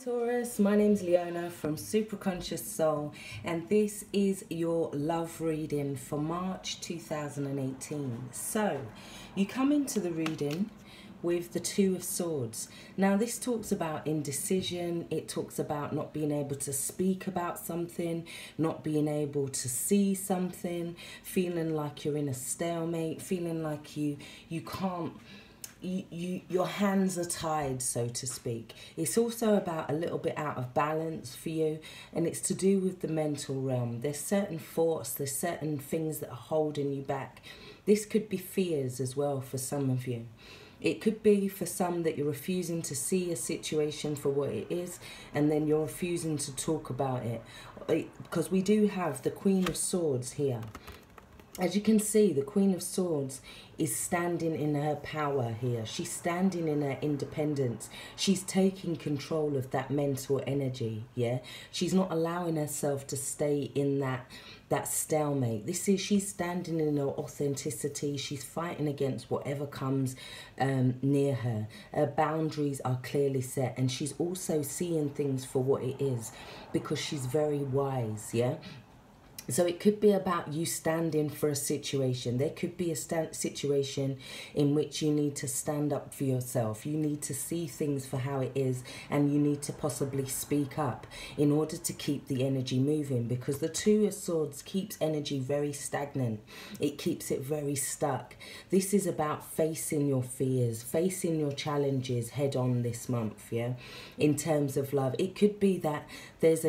Taurus, my name's Leona from Supra Conscioussoul, and this is your love reading for March 2018. So, you come into the reading with the Two of Swords. Now, this talks about indecision. It talks about not being able to speak about something, not being able to see something, feeling like you're in a stalemate, feeling like you can't. Your hands are tied, so to speak. It's also about a little bit out of balance for you, and it's to do with the mental realm. There's certain thoughts, there's certain things that are holding you back. This could be fears as well for some of you. It could be for some that you're refusing to see a situation for what it is, and then you're refusing to talk about it. Because we do have the Queen of Swords here. As you can see, the Queen of Swords is standing in her power here. She's standing in her independence. She's taking control of that mental energy, yeah? She's not allowing herself to stay in that stalemate. She's standing in her authenticity. She's fighting against whatever comes near her. Her boundaries are clearly set, and she's also seeing things for what it is because she's very wise, yeah? So it could be about you standing for a situation. There could be a situation in which you need to stand up for yourself. You need to see things for how it is, and you need to possibly speak up in order to keep the energy moving, because the Two of Swords keeps energy very stagnant. It keeps it very stuck. This is about facing your fears, facing your challenges head on this month, yeah? In terms of love, it could be that there's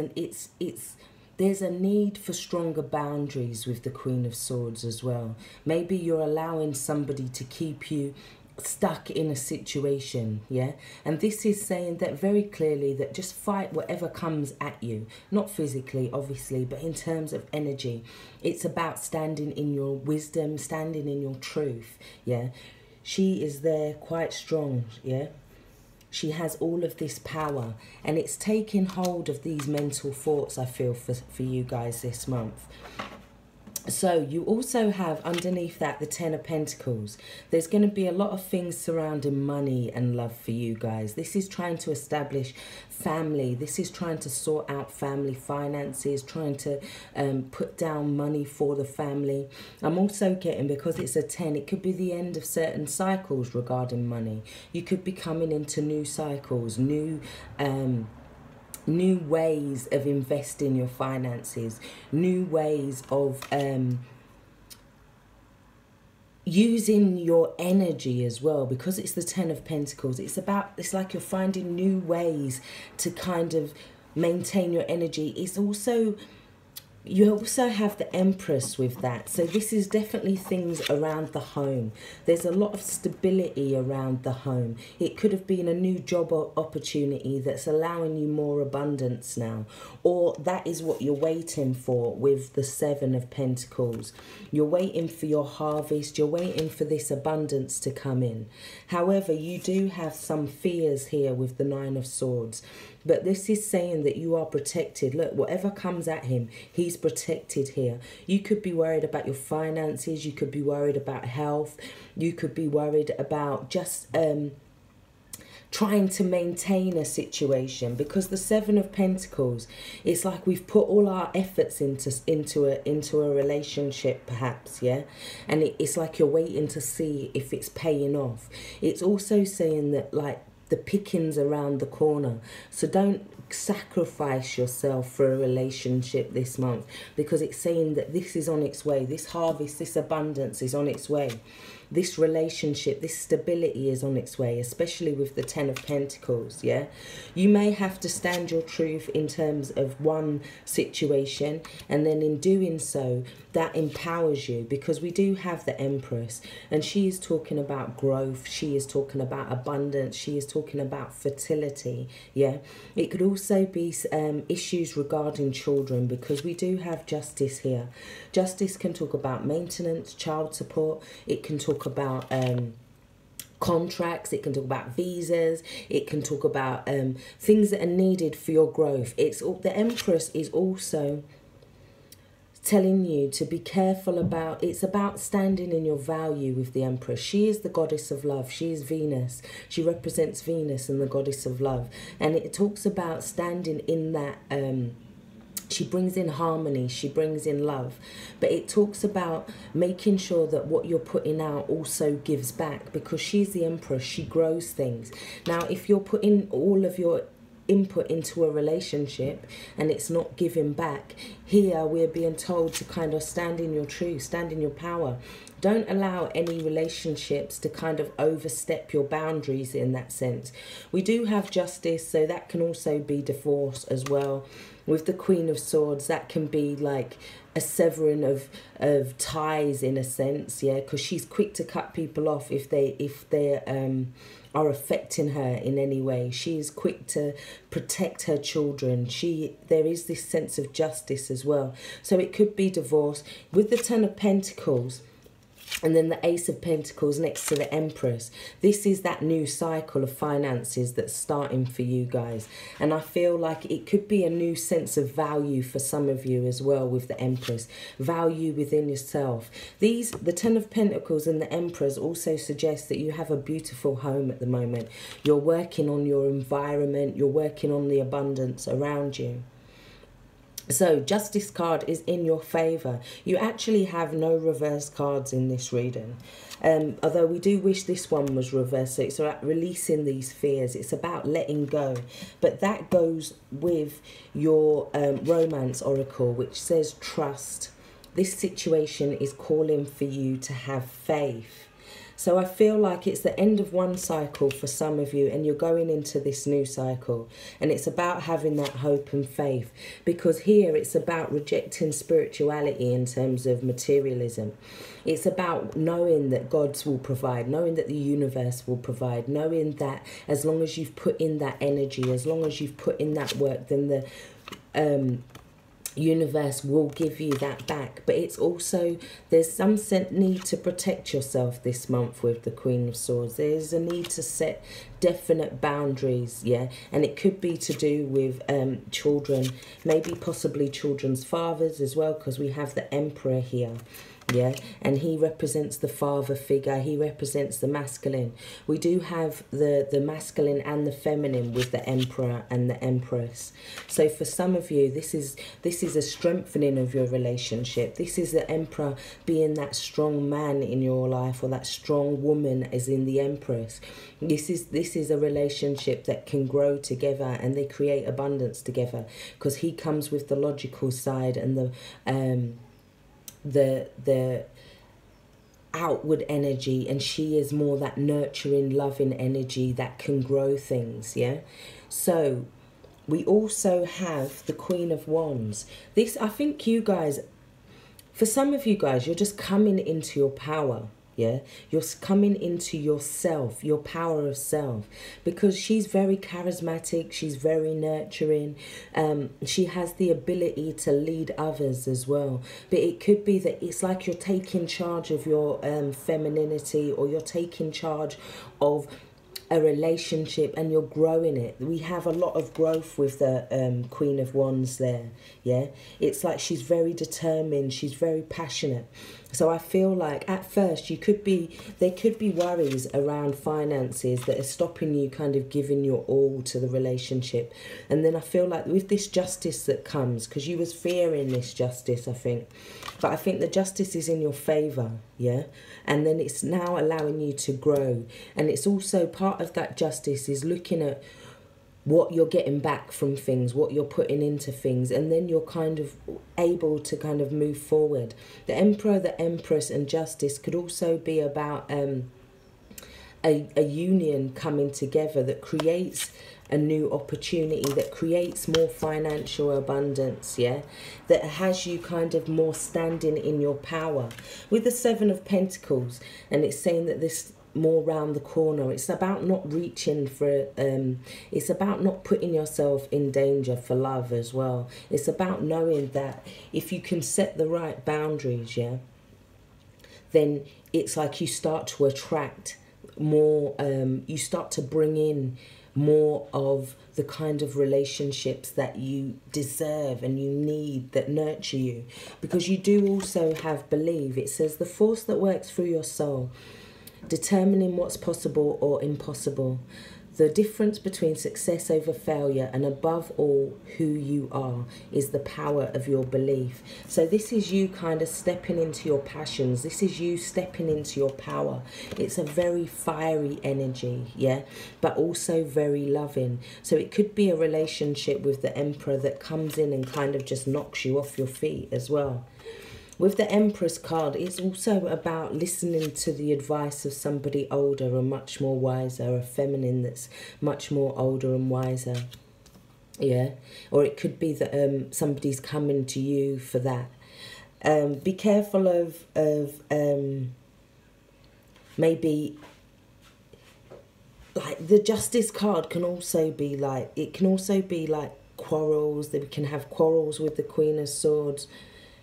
a need for stronger boundaries with the Queen of Swords as well. Maybe you're allowing somebody to keep you stuck in a situation, yeah? And this is saying that very clearly, that just fight whatever comes at you. Not physically, obviously, but in terms of energy. It's about standing in your wisdom, standing in your truth, yeah? She is there quite strong, yeah? She has all of this power, and it's taking hold of these mental thoughts, I feel, for you guys this month. So you also have underneath that the Ten of Pentacles. There's going to be a lot of things surrounding money and love for you guys. This is trying to establish family. This is trying to sort out family finances, trying to put down money for the family. I'm also getting, because it's a 10, it could be the end of certain cycles regarding money. You could be coming into new cycles, new ways of investing your finances, new ways of using your energy as well, because it's the Ten of Pentacles. It's like you're finding new ways to kind of maintain your energy. You also have the Empress with that. So this is definitely things around the home. There's a lot of stability around the home. It could have been a new job opportunity that's allowing you more abundance now. Or that is what you're waiting for with the Seven of Pentacles. You're waiting for your harvest. You're waiting for this abundance to come in. However, you do have some fears here with the Nine of Swords. But this is saying that you are protected. Look, whatever comes at him, he's protected here. You could be worried about your finances. You could be worried about health. You could be worried about just trying to maintain a situation, because the Seven of Pentacles, it's like we've put all our efforts into a relationship, perhaps, yeah? And it's like you're waiting to see if it's paying off. It's also saying that, like, the pickings around the corner. So don't sacrifice yourself for a relationship this month, because it's saying that this is on its way. This harvest, this abundance is on its way. This relationship, this stability is on its way, especially with the Ten of Pentacles, yeah? You may have to stand your truth in terms of one situation, and then in doing so, that empowers you, because we do have the Empress, and she is talking about growth, she is talking about abundance, she is talking about fertility, yeah? It could also be issues regarding children, because we do have Justice here. Justice can talk about maintenance, child support, it can talk about contracts, it can talk about visas, it can talk about things that are needed for your growth. The Empress is also telling you to be careful about, it's about standing in your value with the Empress. She is the goddess of love. She is Venus. She represents Venus and the goddess of love. And it talks about standing in that, she brings in harmony, she brings in love. But it talks about making sure that what you're putting out also gives back, because she's the Empress, she grows things. Now, if you're putting all of your input into a relationship and it's not giving back, here we're being told to kind of stand in your truth, stand in your power. Don't allow any relationships to kind of overstep your boundaries in that sense. We do have justice, so that can also be divorce as well. With the Queen of Swords, that can be like a severing of ties in a sense, yeah, because she's quick to cut people off if they are affecting her in any way. She is quick to protect her children. There is this sense of justice as well. So it could be divorce. With the Ten of Pentacles, and then the Ace of Pentacles next to the Empress, this is that new cycle of finances that's starting for you guys. And I feel like it could be a new sense of value for some of you as well with the Empress. Value within yourself. The Ten of Pentacles and the Empress also suggest that you have a beautiful home at the moment. You're working on your environment. You're working on the abundance around you. So, Justice card is in your favour. You actually have no reverse cards in this reading. Although we do wish this one was reversed. So it's about releasing these fears. It's about letting go. But that goes with your romance oracle, which says trust. This situation is calling for you to have faith. So I feel like it's the end of one cycle for some of you and you're going into this new cycle. And it's about having that hope and faith. Because here it's about rejecting spirituality in terms of materialism. It's about knowing that God will provide, knowing that the universe will provide, knowing that as long as you've put in that energy, as long as you've put in that work, then the universe will give you that back. But it's also, there's some need to protect yourself this month with the Queen of Swords. There's a need to set definite boundaries, yeah, and it could be to do with children, maybe possibly children's fathers as well, because we have the Emperor here. Yeah, and he represents the father figure. He represents the masculine. We do have the masculine and the feminine with the Emperor and the Empress. So for some of you, this is a strengthening of your relationship. This is the Emperor being that strong man in your life, or that strong woman as in the Empress. This is a relationship that can grow together and they create abundance together, because he comes with the logical side and the outward energy, and she is more that nurturing, loving energy that can grow things, yeah. So we also have the Queen of Wands. This, I think you guys, for some of you guys, you're just coming into your power. Yeah, you're coming into yourself, your power of self, because she's very charismatic. She's very nurturing. She has the ability to lead others as well. But it could be that it's like you're taking charge of your femininity, or you're taking charge of a relationship and you're growing it. We have a lot of growth with the Queen of Wands there. Yeah, it's like she's very determined. She's very passionate. So I feel like at first there could be worries around finances that are stopping you kind of giving your all to the relationship. And then I feel like with this justice that comes, because you was fearing this justice, I think. But I think the justice is in your favour, yeah? And then it's now allowing you to grow. And it's also part of that justice is looking at what you're getting back from things, what you're putting into things, and then you're kind of able to kind of move forward. The Emperor, the Empress and Justice could also be about a union coming together that creates a new opportunity, that creates more financial abundance, yeah, that has you kind of more standing in your power. With the Seven of Pentacles, and it's saying that this more round the corner, it's about not reaching for it's about not putting yourself in danger for love as well. It's about knowing that if you can set the right boundaries, yeah, then it's like you start to attract more, you start to bring in more of the kind of relationships that you deserve and you need, that nurture you. Because you do also have belief. It says the force that works through your soul, determining what's possible or impossible, the difference between success over failure, and above all, who you are, is the power of your belief. So this is you kind of stepping into your passions. This is you stepping into your power. It's a very fiery energy, yeah, but also very loving. So it could be a relationship with the Emperor that comes in and kind of just knocks you off your feet as well. With the Empress card, it's also about listening to the advice of somebody older and much more wiser, a feminine that's much more older and wiser. Yeah, or it could be that somebody's coming to you for that. Be careful of maybe, like, the Justice card can also be like, it can also be like quarrels, that we can have quarrels with the Queen of Swords.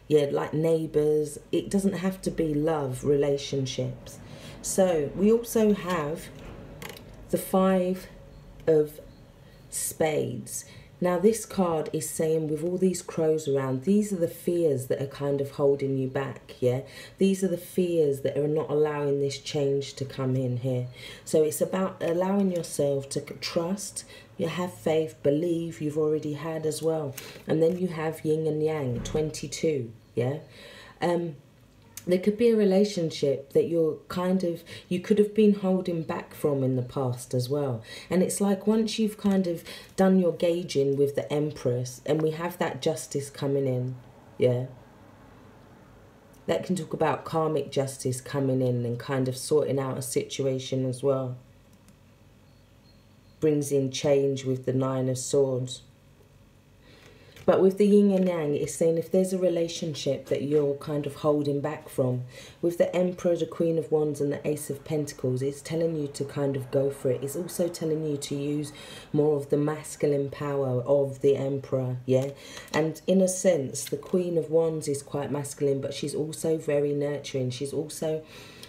Yeah, like neighbours. It doesn't have to be love relationships. So we also have the 5 of Spades. Now this card is saying, with all these crows around, these are the fears that are kind of holding you back, yeah? These are the fears that are not allowing this change to come in here. So it's about allowing yourself to trust, you have faith, believe, you've already had as well. And then you have yin and yang, 22, yeah? There could be a relationship that you could have been holding back from in the past as well. And it's like, once you've kind of done your gauging with the Empress, and we have that Justice coming in, yeah? That can talk about karmic justice coming in and kind of sorting out a situation as well. Brings in change with the 9 of Swords. But with the yin and yang, it's saying if there's a relationship that you're kind of holding back from, with the Emperor, the Queen of Wands and the Ace of Pentacles, it's telling you to kind of go for it. It's also telling you to use more of the masculine power of the Emperor, yeah? And in a sense, the Queen of Wands is quite masculine, but she's also very nurturing.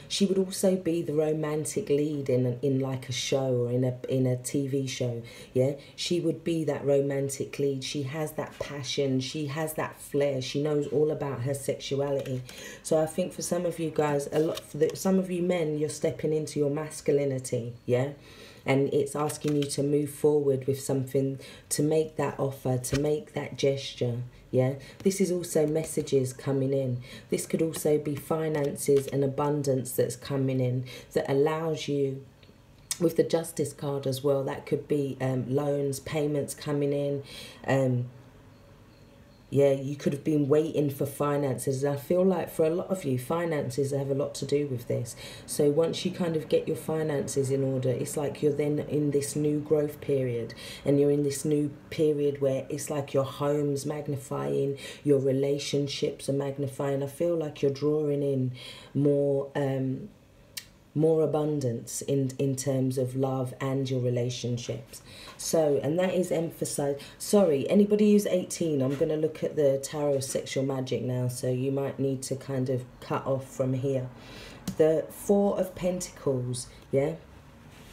She would also be the romantic lead in like a show or in a TV show, yeah? She would be that romantic lead. She has that passion. She has that flair. She knows all about her sexuality. So I think for some of you guys, some of you men, you're stepping into your masculinity, yeah? And it's asking you to move forward with something, to make that offer, to make that gesture. Yeah, this is also messages coming in. This could also be finances and abundance that's coming in that allows you, with the Justice card as well, that could be loans, payments coming in. Yeah, you could have been waiting for finances. And I feel like for a lot of you, finances have a lot to do with this. So once you kind of get your finances in order, it's like you're then in this new growth period. And you're in this new period where it's like your home's magnifying, your relationships are magnifying. I feel like you're drawing in more abundance in terms of love and your relationships. So, and that is emphasized. Sorry, anybody who's 18, I'm going to look at the Tarot Sexual Magic now, so you might need to kind of cut off from here. The 4 of Pentacles, yeah?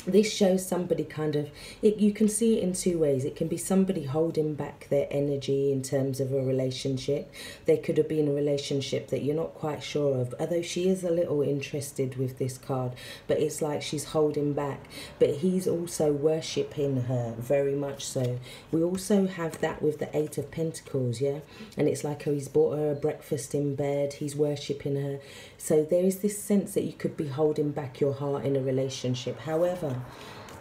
This shows somebody kind of, you can see it in 2 ways. It can be somebody holding back their energy in terms of a relationship. They could have been a relationship that you're not quite sure of, although she is a little interested with this card, but it's like she's holding back. But he's also worshipping her, very much so. We also have that with the 8 of Pentacles, yeah? And it's like, oh, he's bought her a breakfast in bed, he's worshipping her. So there is this sense that you could be holding back your heart in a relationship. However,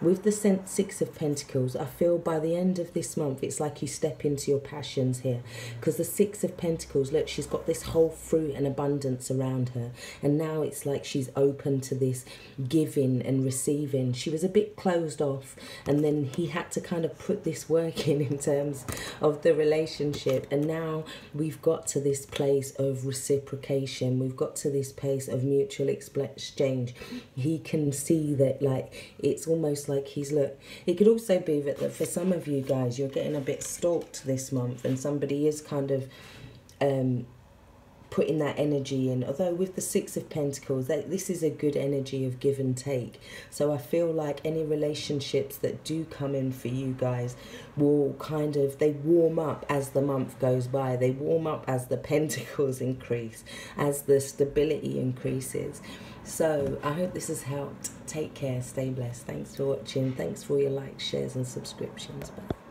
with the 6 of Pentacles, I feel by the end of this month, it's like you step into your passions here. Because the 6 of Pentacles, look, she's got this whole fruit and abundance around her. And now it's like she's open to this giving and receiving. She was a bit closed off. And then he had to kind of put this work in terms of the relationship. And now we've got to this place of reciprocation. We've got to this place of mutual exchange. He can see that, like, it's almost like look, it could also be that for some of you guys, you're getting a bit stalked this month and somebody is kind of putting that energy in. Although with the Six of Pentacles, this is a good energy of give and take. So I feel like any relationships that do come in for you guys will kind of, they warm up as the month goes by. They warm up as the pentacles increase, as the stability increases. So I hope this has helped. Take care, stay blessed. Thanks for watching. Thanks for your likes, shares and subscriptions. Bye.